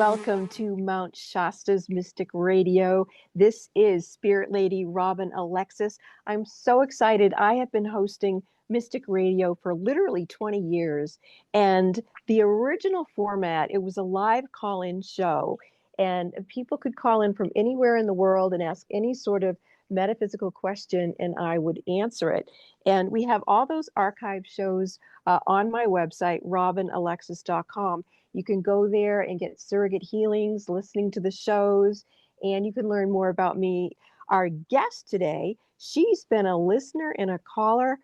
welcome to Mount Shasta's Mystic Radio. This is Spirit Lady Robin Alexis. I'm so excited. I have been hosting Mystic Radio for literally 20 years. And the original format, it was a live call-in show. And people could call in from anywhere in the world and ask any sort of metaphysical question, and I would answer it. And we have all those archive shows on my website, robinalexis.com. You can go there and get surrogate healings, listening to the shows, and you can learn more about me. Our guest today, she's been a listener and a caller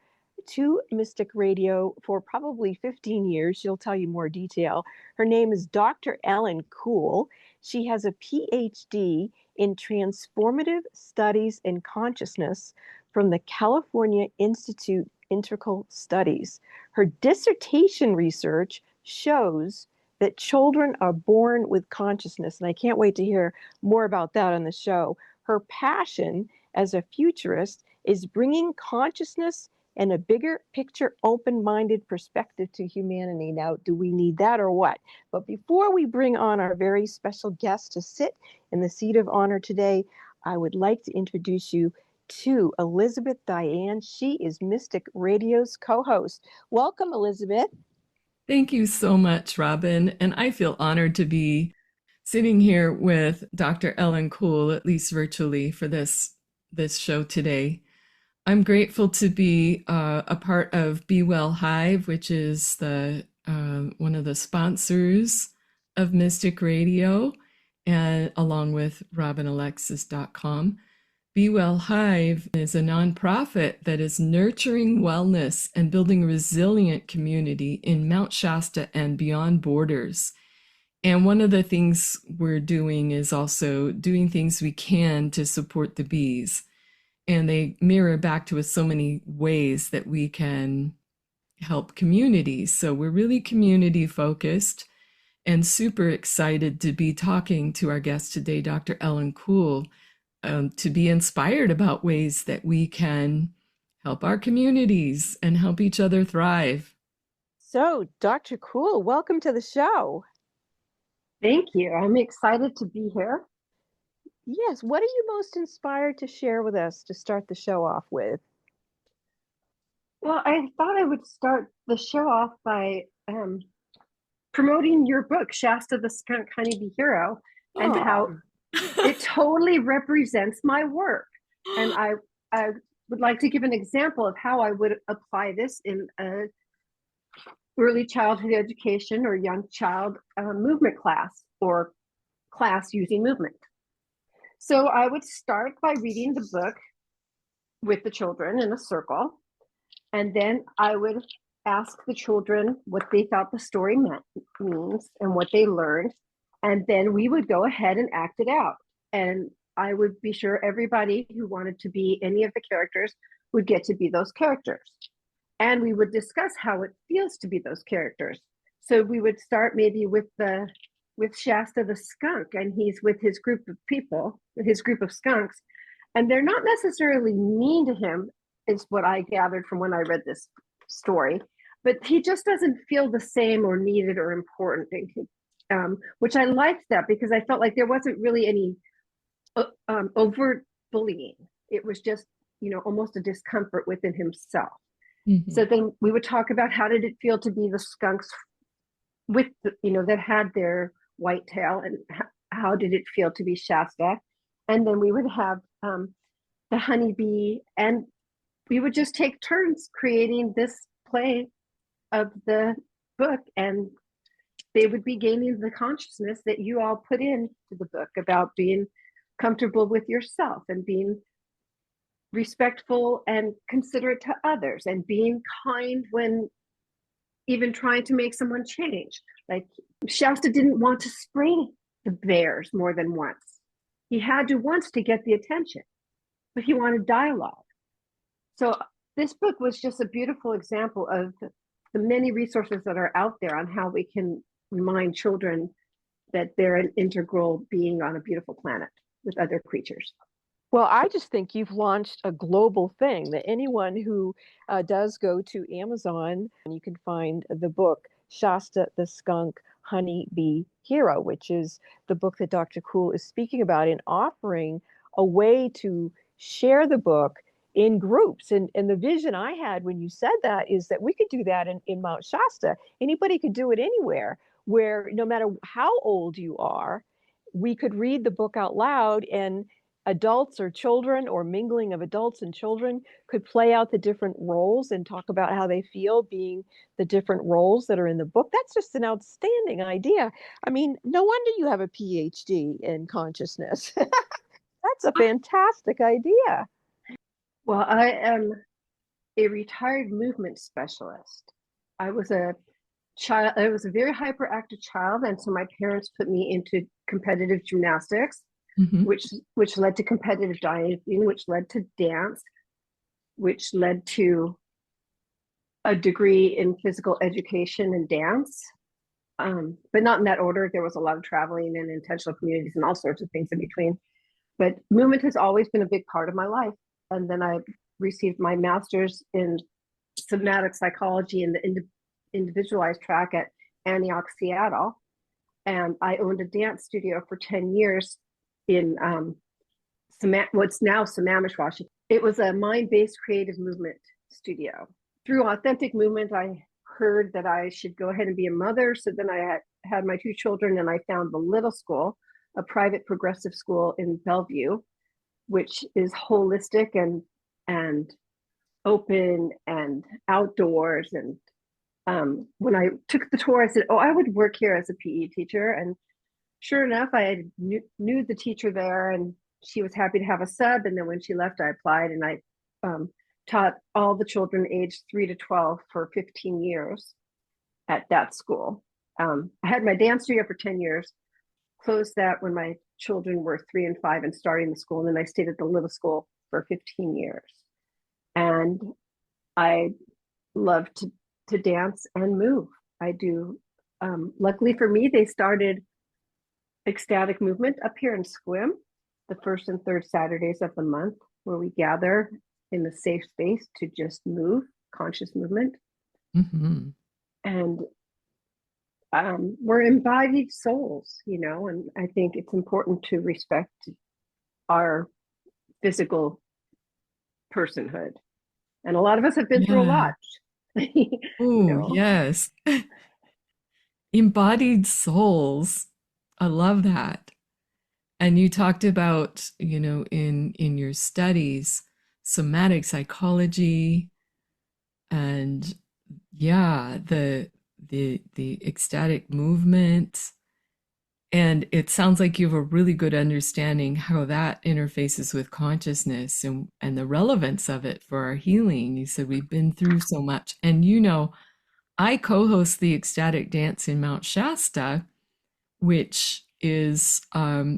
to Mystic Radio for probably 15 years. She'll tell you more detail. Her name is Dr. Ellen Kuhl. She has a PhD in Transformative Studies in Consciousness from the California Institute Integral Studies. Her dissertation research shows that children are born with consciousness, and I can't wait to hear more about that on the show. Her passion as a futurist is bringing consciousness and a bigger picture, open-minded perspective to humanity. Now, do we need that or what? But before we bring on our very special guest to sit in the seat of honor today, I would like to introduce you to Elizabeth Diane. She is Mystic Radio's co-host. Welcome, Elizabeth. Thank you so much, Robin. And I feel honored to be sitting here with Dr. Ellen Kuhl, at least virtually, for this show today. I'm grateful to be a part of Be Well Hive, which is the one of the sponsors of Mystic Radio, and along with robinalexis.com. Be Well Hive is a nonprofit that is nurturing wellness and building a resilient community in Mount Shasta and beyond borders. And one of the things we're doing is also doing things we can to support the bees. And they mirror back to us so many ways that we can help communities. So we're really community focused and super excited to be talking to our guest today, Dr. Ellen Kuhl, to be inspired about ways that we can help our communities and help each other thrive. So, Dr. Kuhl, welcome to the show. Thank you. I'm excited to be here. Yes. What are you most inspired to share with us to start the show off with? Well, I thought I would start the show off by promoting your book, Shasta the Skunk Honeybee Hero, and how it totally represents my work. And I would like to give an example of how I would apply this in a early childhood education or young child movement class or class using movement. So I would start by reading the book with the children in a circle, and then I would ask the children what they thought the story means and what they learned, and then we would go ahead and act it out. And I would be sure everybody who wanted to be any of the characters would get to be those characters. And we would discuss how it feels to be those characters. So we would start maybe with Shasta the skunk, and he's with his group of people, his group of skunks, and they're not necessarily mean to him, is what I gathered from when I read this story, but he just doesn't feel the same or needed or important, which I liked that because I felt like there wasn't really any overt bullying. It was just, almost a discomfort within himself. Mm-hmm. So then we would talk about how did it feel to be the skunks with, that had their white tail, and how did it feel to be Shasta? And then we would have the honeybee, and we would just take turns creating this play of the book, and they would be gaining the consciousness that you all put into the book about being comfortable with yourself and being respectful and considerate to others and being kind when even trying to make someone change. Like Shasta didn't want to spray the bears more than once. He had to once to get the attention, but he wanted dialogue. So this book was just a beautiful example of the many resources that are out there on how we can remind children that they're an integral being on a beautiful planet with other creatures. Well, I just think you've launched a global thing that anyone who does go to Amazon, and you can find the book, Shasta the Skunk Honey Bee Hero, which is the book that Dr. Cool is speaking about, and offering a way to share the book in groups. And the vision I had when you said that is that we could do that in Mount Shasta. Anybody could do it anywhere, where no matter how old you are, we could read the book out loud, and adults or children, or mingling of adults and children, could play out the different roles and talk about how they feel being the different roles that are in the book. That's just an outstanding idea. I mean, no wonder you have a PhD in consciousness. That's a fantastic idea. Well, I am a retired movement specialist. I was a child, I was a very hyperactive child, and so my parents put me into competitive gymnastics, Mm-hmm. which led to competitive dieting, which led to dance, which led to a degree in physical education and dance. But not in that order. There was a lot of traveling and intentional communities and all sorts of things in between. But movement has always been a big part of my life. And then I received my master's in somatic psychology in the individualized track at Antioch, Seattle. And I owned a dance studio for 10 years in what's now Sammamish, Washington. It was a mind-based creative movement studio. Through authentic movement, I heard that I should go ahead and be a mother. So then I had my two children, and I found the Little School, a private progressive school in Bellevue, which is holistic and open and outdoors. And when I took the tour, I said, "Oh, I would work here as a PE teacher." And sure enough, I knew the teacher there, and she was happy to have a sub. And then when she left, I applied, and I taught all the children aged 3 to 12 for 15 years at that school. I had my dance studio for 10 years, closed that when my children were 3 and 5 and starting the school. And then I stayed at the Little School for 15 years. And I love to dance and move. I do. Luckily for me, they started ecstatic movement up here in Sequim, the first and third Saturdays of the month, where we gather in a safe space to just move, conscious movement. Mm-hmm. And we're embodied souls, and I think it's important to respect our physical personhood. And a lot of us have been through a lot. Oh, yes. Embodied souls. I love that. And you talked about, in your studies, somatic psychology, and the ecstatic movement. And it sounds like you have a really good understanding how that interfaces with consciousness and the relevance of it for our healing. You said we've been through so much. And I co-host the Ecstatic Dance in Mount Shasta, which is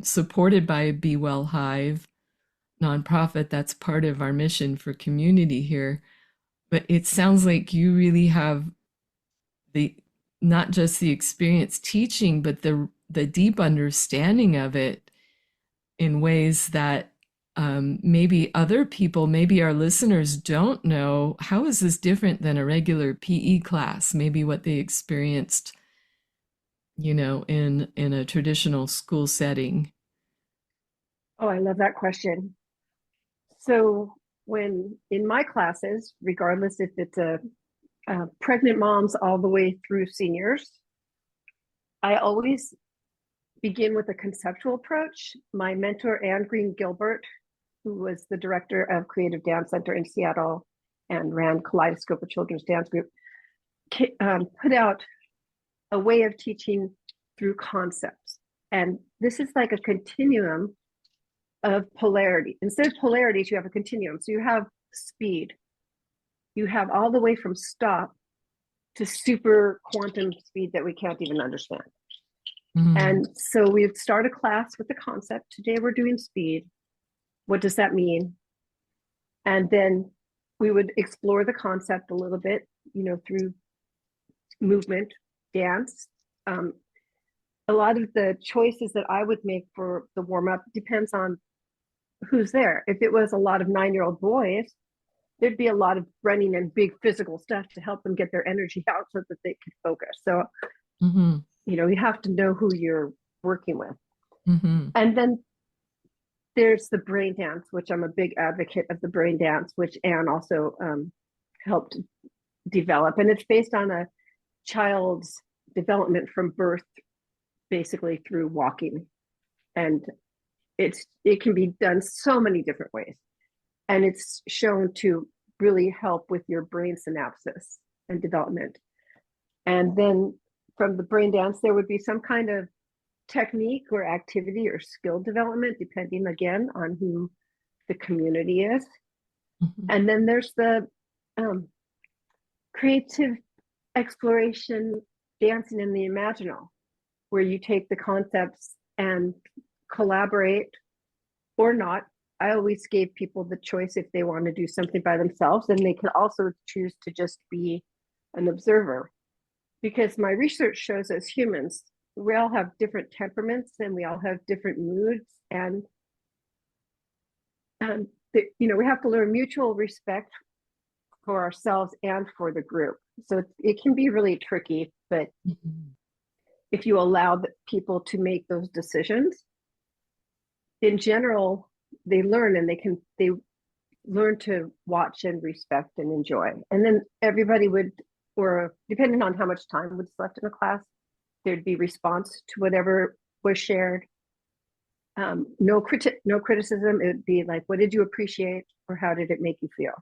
supported by a Be Well Hive nonprofit. That's part of our mission for community here. But it sounds like you really have not just the experience teaching, but the deep understanding of it in ways that maybe other people, maybe our listeners don't know. How is this different than a regular PE class? Maybe what they experienced, in a traditional school setting. Oh, I love that question. So when in my classes, regardless if it's pregnant moms all the way through seniors, I always begin with a conceptual approach. My mentor, Anne Green Gilbert, who was the director of Creative Dance Center in Seattle and ran Kaleidoscope, a children's dance group, put out a way of teaching through concepts. And this is like a continuum of polarity. Instead of polarities, you have a continuum. So you have speed. You have all the way from stop to super quantum speed that we can't even understand. Mm-hmm. And so we would start a class with the concept. Today we're doing speed. What does that mean? And then we would explore the concept a little bit, through movement, dance. A lot of the choices that I would make for the warm-up depends on who's there. If it was a lot of 9-year-old boys, there'd be a lot of running and big physical stuff to help them get their energy out so that they could focus. So, you have to know who you're working with. And then there's the brain dance, which I'm a big advocate of the brain dance, which Anne also helped develop. And it's based on a child's development from birth, basically through walking. And it can be done so many different ways. And it's shown to really help with your brain synapses and development. And then from the brain dance, there would be some kind of technique or activity or skill development, depending again on who the community is. And then there's the creative exploration, dancing in the imaginal, where you take the concepts and collaborate or not. I always gave people the choice if they want to do something by themselves, and they can also choose to just be an observer. Because my research shows as humans, we all have different temperaments and we all have different moods, and we have to learn mutual respect for ourselves and for the group. So it can be really tricky, but if you allow the people to make those decisions, in general, they learn, and they learn to watch and respect and enjoy. And then everybody would, or depending on how much time was left in the class, there'd be response to whatever was shared. No criticism. It would be like, what did you appreciate, or how did it make you feel?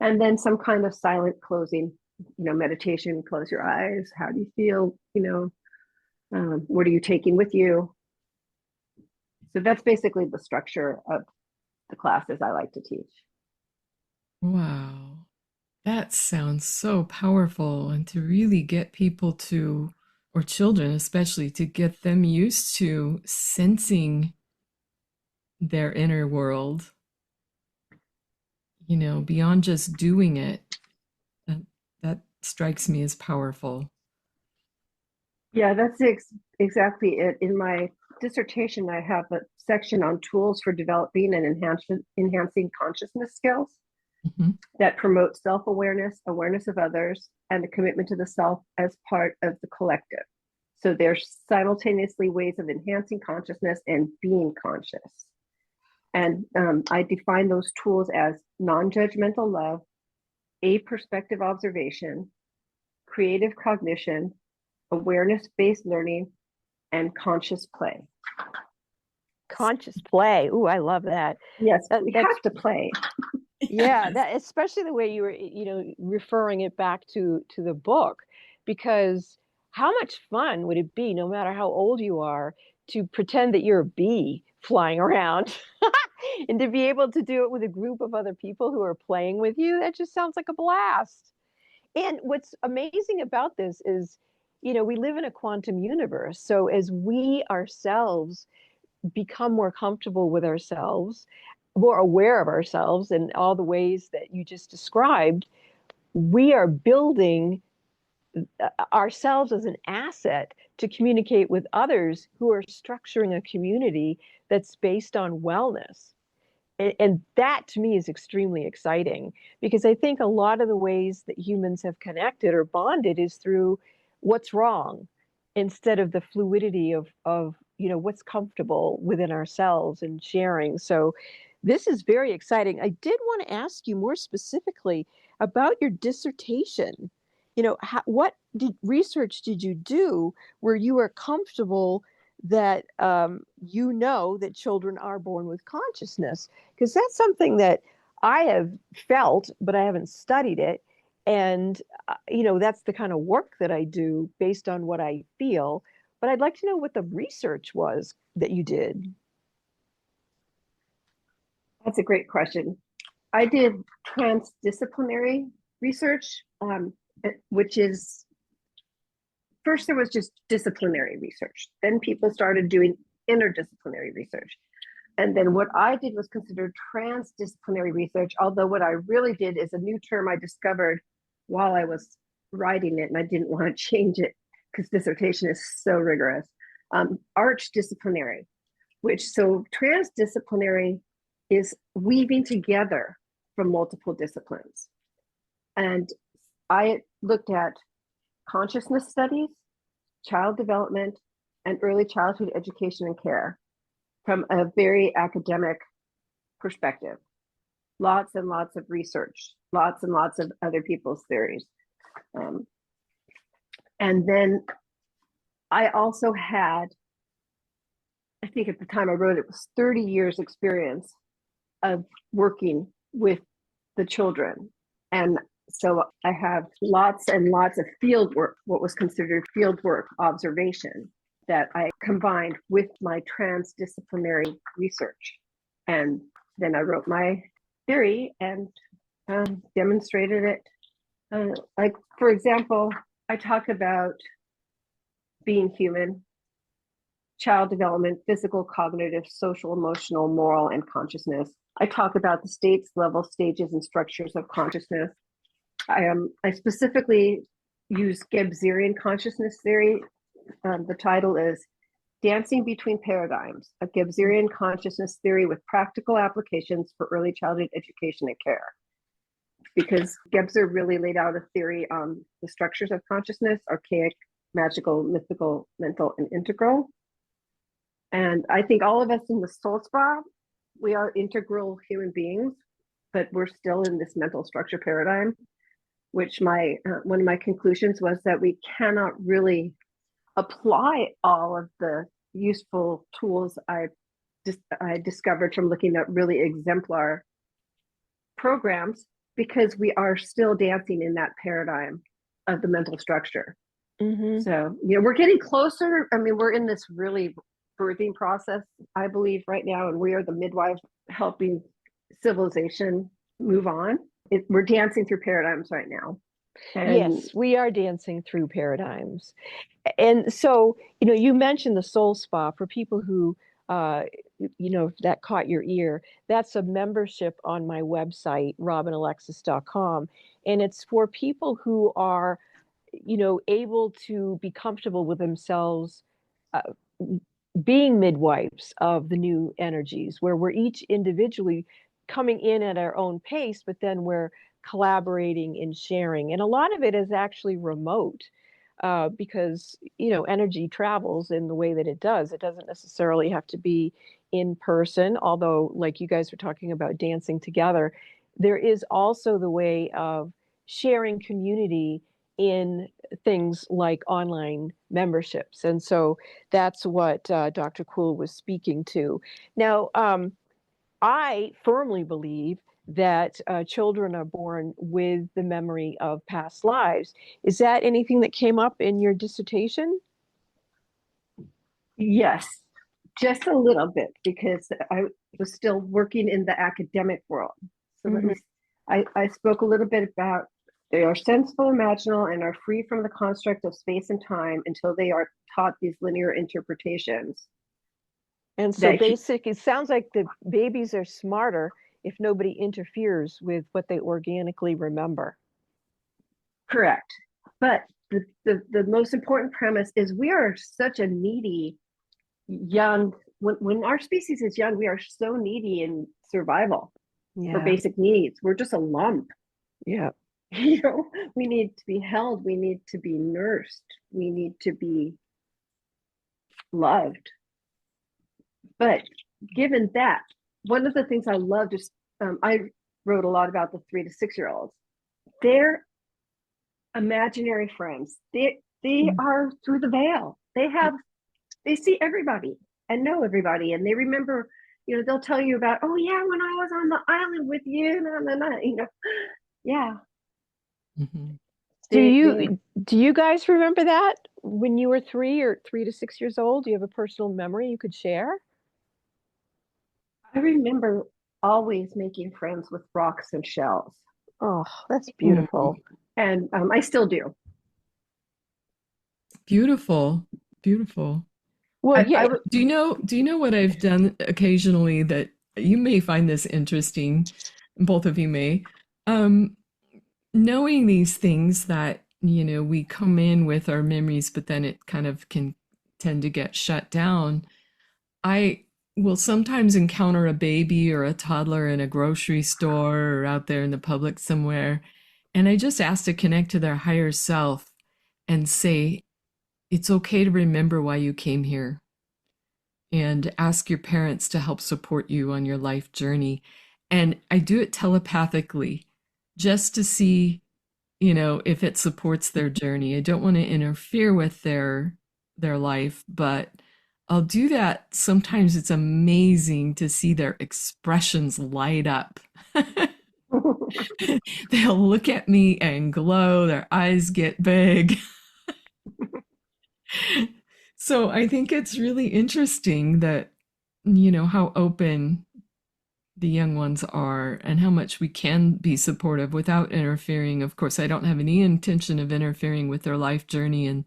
And then some kind of silent closing, meditation. Close your eyes. How do you feel? What are you taking with you? So that's basically the structure of the classes I like to teach. Wow. That sounds so powerful. And to really get people to, or children especially, to get them used to sensing their inner world, beyond just doing it, that strikes me as powerful. Yeah, that's exactly it. In my dissertation, I have a section on tools for developing and enhancing consciousness skills that promote self-awareness, awareness of others, and a commitment to the self as part of the collective. So there's simultaneously ways of enhancing consciousness and being conscious. And I define those tools as non-judgmental love, a-perspective observation, creative cognition, awareness-based learning, and conscious play. Conscious play. Ooh, I love that. Yes, we have to play. Yeah, that especially the way you were, referring it back to the book, because how much fun would it be, no matter how old you are, to pretend that you're a bee flying around and to be able to do it with a group of other people who are playing with you? That just sounds like a blast. And what's amazing about this is, we live in a quantum universe. So as we ourselves become more comfortable with ourselves, more aware of ourselves in all the ways that you just described, we are building ourselves as an asset to communicate with others who are structuring a community that's based on wellness. And that to me is extremely exciting, because I think a lot of the ways that humans have connected or bonded is through what's wrong, instead of the fluidity of what's comfortable within ourselves and sharing. So this is very exciting. I did want to ask you more specifically about your dissertation. What research did you do where you were comfortable that that children are born with consciousness? Because that's something that I have felt, but I haven't studied it. And, that's the kind of work that I do based on what I feel. But I'd like to know what the research was that you did. That's a great question. I did transdisciplinary research, which is, first there was just disciplinary research. Then people started doing interdisciplinary research. And then what I did was considered transdisciplinary research, although what I really did is a new term I discovered while I was writing it, and I didn't want to change it because dissertation is so rigorous. Archdisciplinary, so transdisciplinary is weaving together from multiple disciplines. And I looked at consciousness studies, child development, and early childhood education and care from a very academic perspective. Lots and lots of research, lots and lots of other people's theories. And then I also had, I think at the time I wrote it was 30 years experience of working with the children. And so I have lots and lots of field work, what was considered field work observation, that I combined with my transdisciplinary research. And then I wrote my theory and demonstrated it. Like, for example, I talk about being human, child development, physical, cognitive, social, emotional, moral, and consciousness. I talk about the states, level, stages, and structures of consciousness. I specifically use Gebzerian consciousness theory. The title is Dancing Between Paradigms, a Gebzerian consciousness theory with practical applications for early childhood education and care. Because Gebzer really laid out a theory on the structures of consciousness: archaic, magical, mythical, mental, and integral. And I think all of us in the soul spa, we are integral human beings, but we're still in this mental structure paradigm, which one of my conclusions was that we cannot really apply all of the useful tools I discovered from looking at really exemplar programs, because we are still dancing in that paradigm of the mental structure. Mm-hmm. So, we're getting closer. I mean, we're in this really birthing process, I believe, right now, and we are the midwives helping civilization move on. We're dancing through paradigms right now. And yes, we are dancing through paradigms. And so, you mentioned the soul spa. For people who, that caught your ear, that's a membership on my website, robinalexis.com. And it's for people who are, able to be comfortable with themselves, being midwives of the new energies, where we're each individually coming in at our own pace, but then we're collaborating and sharing. And a lot of it is actually remote, because, energy travels in the way that it does. It doesn't necessarily have to be in person, although, like you guys were talking about dancing together, there is also the way of sharing community in things like online memberships. And so that's what Dr. Kuhl was speaking to. Now, I firmly believe that children are born with the memory of past lives. Is that anything that came up in your dissertation? Yes, just a little bit, because I was still working in the academic world. So I spoke a little bit about they are sensible, imaginal, and are free from the construct of space and time until they are taught these linear interpretations. And so it sounds like the babies are smarter if nobody interferes with what they organically remember. Correct. But the most important premise is we are such a needy young, when our species is young, we are so needy in survival for basic needs. We're just a lump. Yeah. We need to be held. We need to be nursed. We need to be loved. But given that, one of the things I loved is I wrote a lot about the 3 to 6 year olds. They're imaginary friends. They are through the veil. They see everybody and know everybody, and they remember. They'll tell you about, oh yeah, when I was on the island with you, yeah. Mm-hmm. Do you guys remember that when you were 3 to 6 years old? Do you have a personal memory you could share? I remember always making friends with rocks and shells. Oh, that's beautiful. And I still do. Beautiful. Well, do you know what I've done occasionally that you may find this interesting? Both of you may. Knowing these things that, we come in with our memories, but then it kind of can tend to get shut down. I will sometimes encounter a baby or a toddler in a grocery store or out there in the public somewhere. And I just ask to connect to their higher self and say, it's okay to remember why you came here, and ask your parents to help support you on your life journey. And I do it telepathically just to see, if it supports their journey. I don't want to interfere with their life, but I'll do that. Sometimes it's amazing to see their expressions light up. They'll look at me and glow, their eyes get big. So I think it's really interesting that, how open the young ones are and how much we can be supportive without interfering. Of course, I don't have any intention of interfering with their life journey and,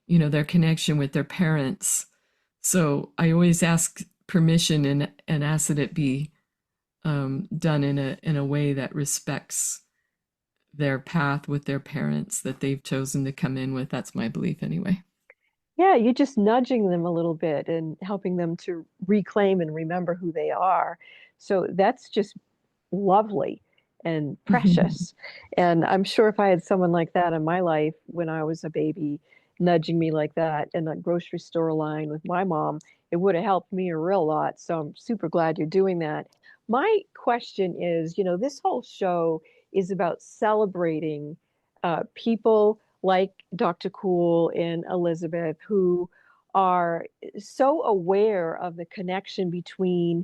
their connection with their parents. So I always ask permission and ask that it be done in a way that respects their path with their parents that they've chosen to come in with. That's my belief anyway. Yeah, you're just nudging them a little bit and helping them to reclaim and remember who they are. So that's just lovely and precious. And I'm sure if I had someone like that in my life when I was a baby, nudging me like that in a grocery store line with my mom, it would have helped me a real lot. So I'm super glad you're doing that. My question is, this whole show is about celebrating people like Dr. Cool and Elizabeth who are so aware of the connection between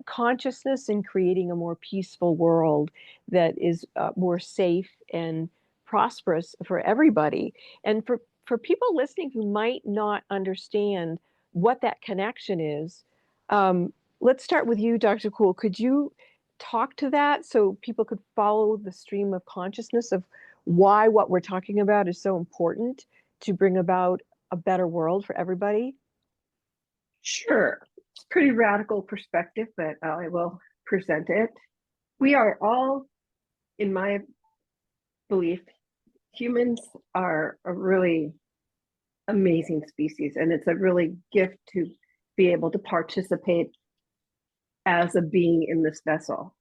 consciousness and creating a more peaceful world that is more safe and prosperous for everybody. And for people listening who might not understand what that connection is, let's start with you, Dr. Cool. Could you talk to that so people could follow the stream of consciousness of why what we're talking about is so important to bring about a better world for everybody? Sure. It's a pretty radical perspective, but I will present it. We are all, in my belief, humans are a really amazing species, and it's a really gift to be able to participate as a being in this vessel,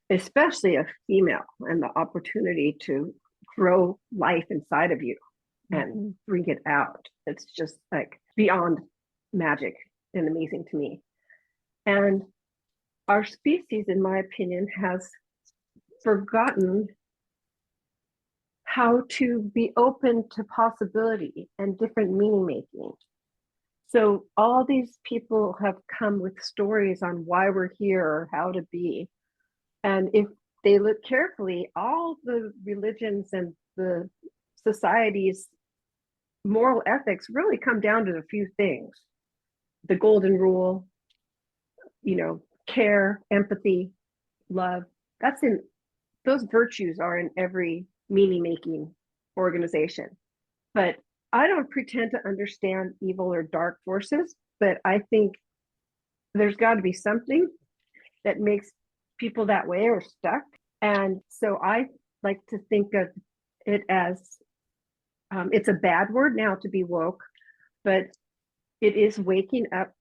especially a female, and the opportunity to grow life inside of you and bring it out. It's just like beyond magic and amazing to me. And our species, in my opinion, has forgotten how to be open to possibility and different meaning making. So all these people have come with stories on why we're here or how to be. And if they look carefully, all the religions and the societies' moral ethics really come down to a few things: the golden rule, care, empathy, love. Those virtues are in every meaning making organization. But I don't pretend to understand evil or dark forces, but I think there's got to be something that makes people that way or stuck. And so I like to think of it as it's a bad word now to be woke, but it is waking up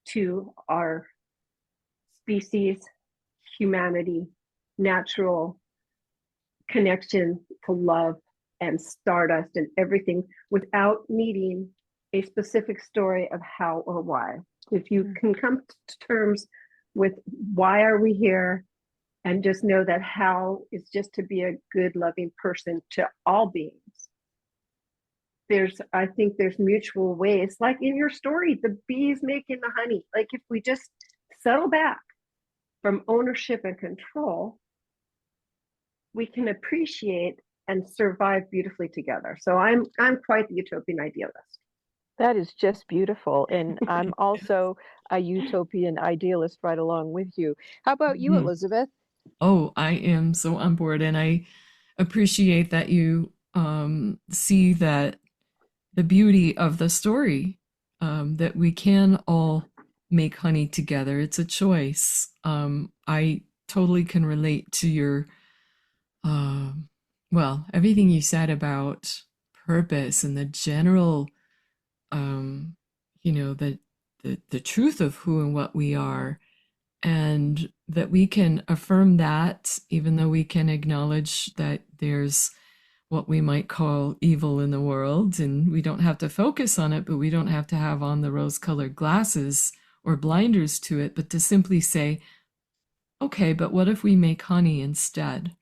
to our species, humanity, natural connection to love and stardust and everything without needing a specific story of how or why. If you can come to terms with why are we here and just know that how is just to be a good, loving person to all beings. I think there's mutual ways, like in your story, the bees making the honey. Like if we just settle back from ownership and control, we can appreciate and survive beautifully together. So I'm quite the utopian idealist. That is just beautiful. And I'm also a utopian idealist right along with you. How about you, Elizabeth? Oh, I am so on board. And I appreciate that you see that the beauty of the story, that we can all make honey together. It's a choice. I totally can relate to your, everything you said about purpose and the general, the the truth of who and what we are, and that we can affirm that, even though we can acknowledge that there's what we might call evil in the world, and we don't have to focus on it, but we don't have to have on the rose-colored glasses or blinders to it, but to simply say, okay, but what if we make honey instead?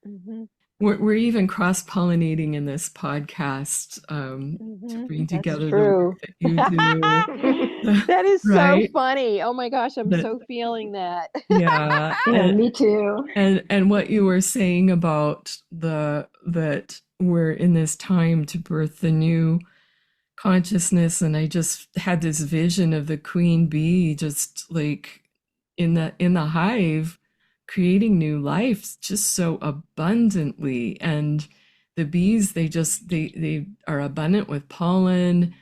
Mm-hmm. We're even cross-pollinating in this podcast to bring together the work that you do. That is Right? so funny. Oh my gosh, I'm That, so feeling that. yeah. Yeah, me too. And what you were saying about that we're in this time to birth the new consciousness, and I just had this vision of the queen bee just like in the hive creating new life just so abundantly. And the bees, they are abundant with pollen.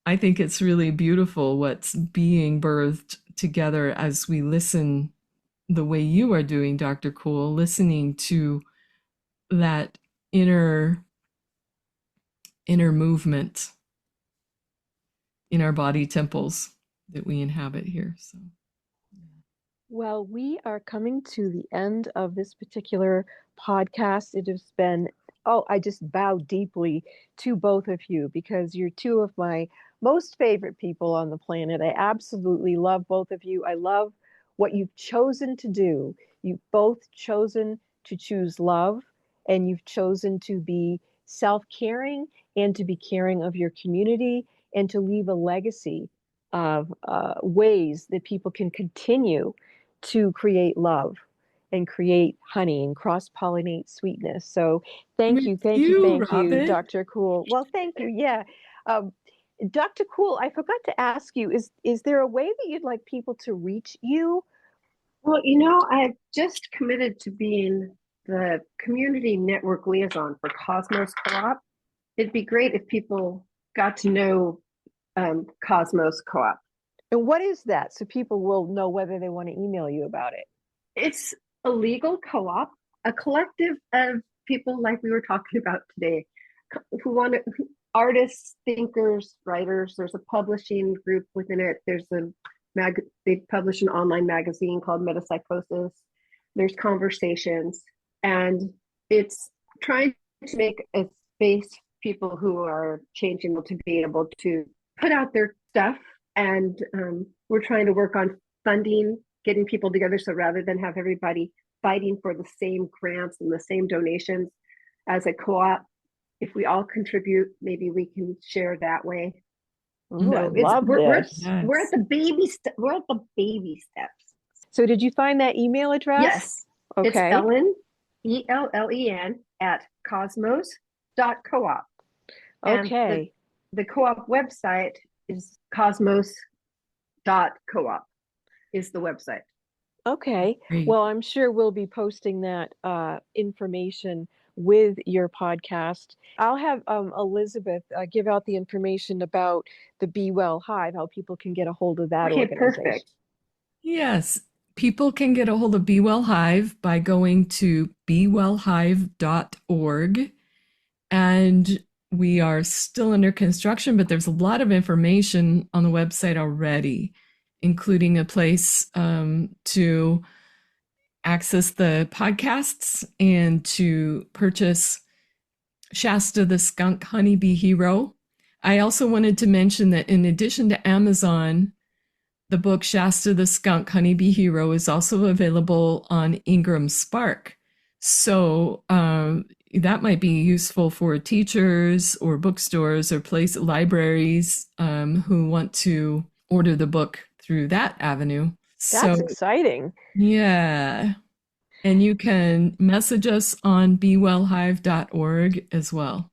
I think it's really beautiful what's being birthed together as we listen the way you are doing, Dr. Cool, listening to that inner movement in our body temples that we inhabit here. So Well, we are coming to the end of this particular podcast. It has been, oh, I just bow deeply to both of you because you're two of my most favorite people on the planet. I absolutely love both of you. I love what you've chosen to do. You've both chosen to choose love, and you've chosen to be self-caring and to be caring of your community and to leave a legacy of ways that people can continue to create love and create honey and cross-pollinate sweetness. So thank with you, thank you, you, thank you, Robin. Dr. Cool. Well, thank you. Yeah. Um, Dr. Cool, I forgot to ask you, is there a way that you'd like people to reach you? Well, I've just committed to being the community network liaison for Cosmos Co-op. It'd be great if people got to know Cosmos Co-op. And what is that? So people will know whether they want to email you about it. It's a legal co-op, a collective of people like we were talking about today, who want to, artists, thinkers, writers. There's a publishing group within it. They publish an online magazine called Metapsychosis. There's conversations, and it's trying to make a space people who are changing to be able to put out their stuff. And we're trying to work on funding, getting people together. So rather than have everybody fighting for the same grants and the same donations as a co-op, if we all contribute, maybe we can share that way. Ooh, I So love this. we're at the baby steps. So did you find that email address? Yes. Okay. It's Ellen, ELLEN at cosmos.coop. Okay. And the co-op website is cosmos.coop is the website. Okay. Great. Well, I'm sure we'll be posting that information with your podcast. I'll have Elizabeth give out the information about the Be Well Hive, how people can get a hold of that organization. Perfect. Yes. People can get a hold of Be Well Hive by going to bewellhive.org. And we are still under construction, but there's a lot of information on the website already, including a place to access the podcasts and to purchase Shasta the Skunk Honeybee Hero. I also wanted to mention that in addition to Amazon, the book Shasta the Skunk Honeybee Hero is also available on Ingram Spark. So that might be useful for teachers or bookstores or libraries who want to order the book through that avenue. That's exciting. Yeah. And you can message us on bewellhive.org as well.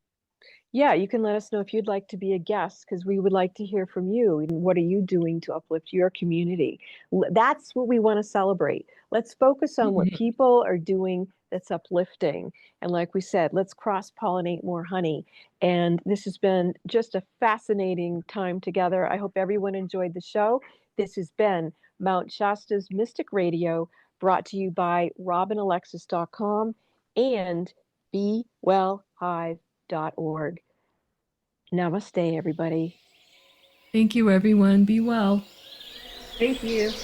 Yeah, you can let us know if you'd like to be a guest because we would like to hear from you. And what are you doing to uplift your community? That's what we want to celebrate. Let's focus on what people are doing that's uplifting. And like we said, let's cross-pollinate more honey. And this has been just a fascinating time together. I hope everyone enjoyed the show. This has been Mount Shasta's Mystic Radio, brought to you by RobinAlexis.com and BeWellHive.org. Namaste, everybody. Thank you, everyone. Be well. Thank you.